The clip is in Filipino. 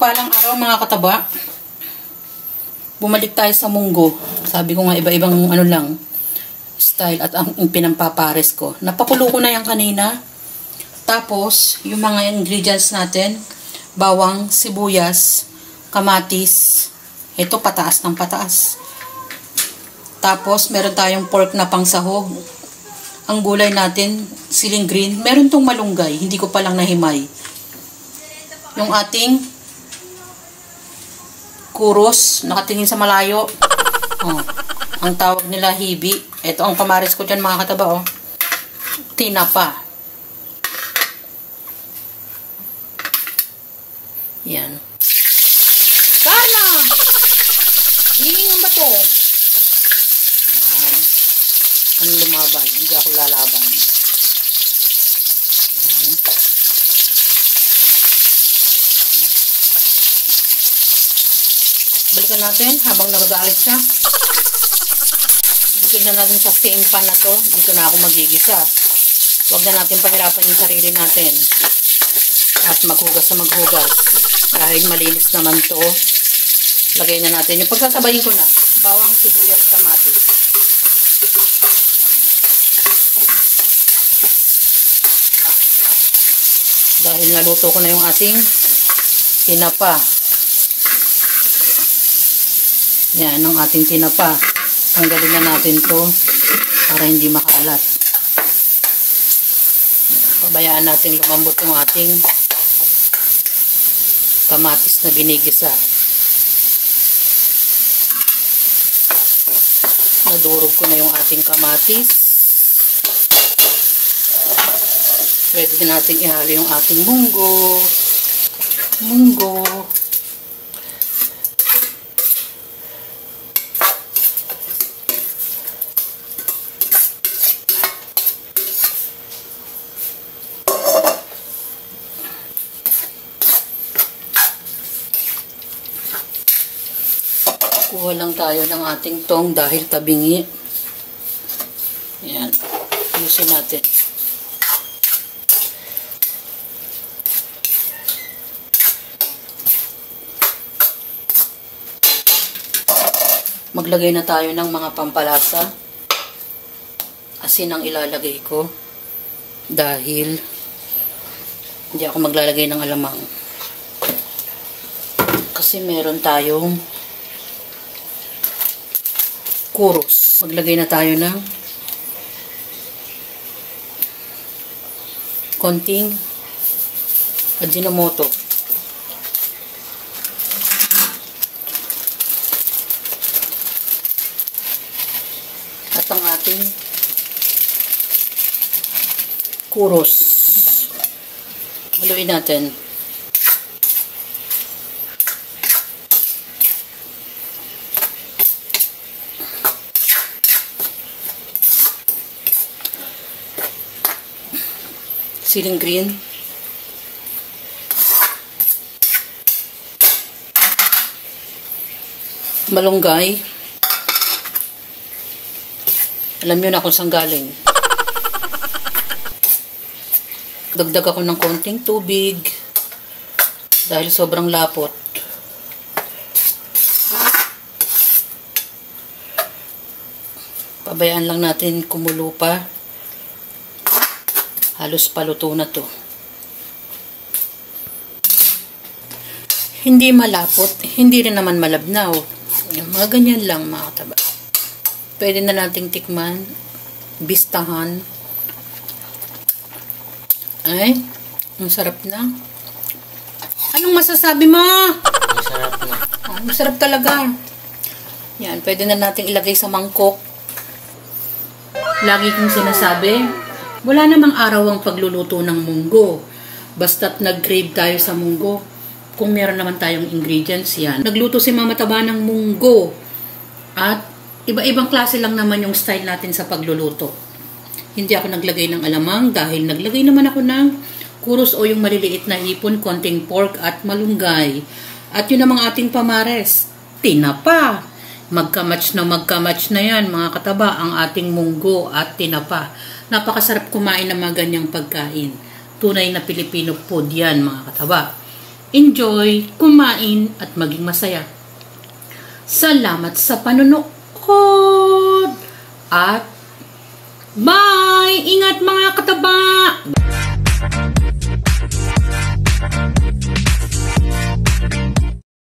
Mapagpalang araw mga kataba. Bumalik tayo sa munggo. Sabi ko nga iba-ibang ano lang style at ang pinampapares ko. Napakulo ko na yan kanina. Tapos yung mga ingredients natin, bawang, sibuyas, kamatis. Ito pataas ng pataas. Tapos meron tayong pork na pangsahog. Ang gulay natin, siling green. Meron tong malunggay, hindi ko pa lang nahimay. Yung ating kuros, nakatingin sa malayo. Oh, ang tawag nila hibi. Ito ang pamares ko dyan mga kataba. Oh. Tinapa. Yan. Carla! Hihingan ba to? Ano lumaban? Hindi ako lalaban. Yan. Balikan natin habang nagagalit siya. Bukid na natin sa steam pan na to. Dito na ako magigisa. Huwag na natin pahirapan yung sarili natin. At maghugas na maghugas. Dahil malinis naman to. Lagay na natin. Yung pagsasabayin ko na. Bawang, sibuyas, kamatis. Dahil naluto ko na yung ating tinapa. Yan, ang ating tinapa. Tanggalin na natin to para hindi makalat. Pabayaan natin lumambot yung ating kamatis na binigisa. Nadurog ko na yung ating kamatis. Pwede din natin ihalo yung ating munggo. Kuha lang tayo ng ating tong dahil tabingi. Ayan. Ayusin natin. Maglagay na tayo ng mga pampalasa. Asin ang ilalagay ko. Dahil hindi ako maglalagay ng alamang. Kasi meron tayong kuros. Maglagay na tayo ng konting Ajinomoto. At ang ating kuros. Haluin natin. Siling green. Malunggay. Alam nyo na kung saan galing. Dagdag ako ng konting tubig dahil sobrang lapot. Pabayaan lang natin kumulo pa. Halos paluto na to. Hindi malapot, hindi rin naman malabnaw. Mga ganyan lang mga kataba. Pwede na nating tikman, bistahan. Ay, ang sarap na. Anong masasabi mo? Ang sarap na. Ang sarap talaga. Yan, pwede na nating ilagay sa mangkok. Lagi kong sinasabi, wala namang araw ang pagluluto ng munggo. Basta't nag-crave tayo sa munggo, kung meron naman tayong ingredients yan. Nagluto si Mama Taba ng munggo. At iba-ibang klase lang naman yung style natin sa pagluluto. Hindi ako naglagay ng alamang dahil naglagay naman ako ng kuros o yung maliliit na hipon, konting pork at malunggay. At yun ang ating pamares. Tinapa. Magka-match na yan mga kataba ang ating munggo at tinapa. Napakasarap kumain ng mga ganyang pagkain. Tunay na Pilipino food yan mga kataba. enjoy, kumain, at maging masaya. Salamat sa panonood! At bye! Ingat mga katabang!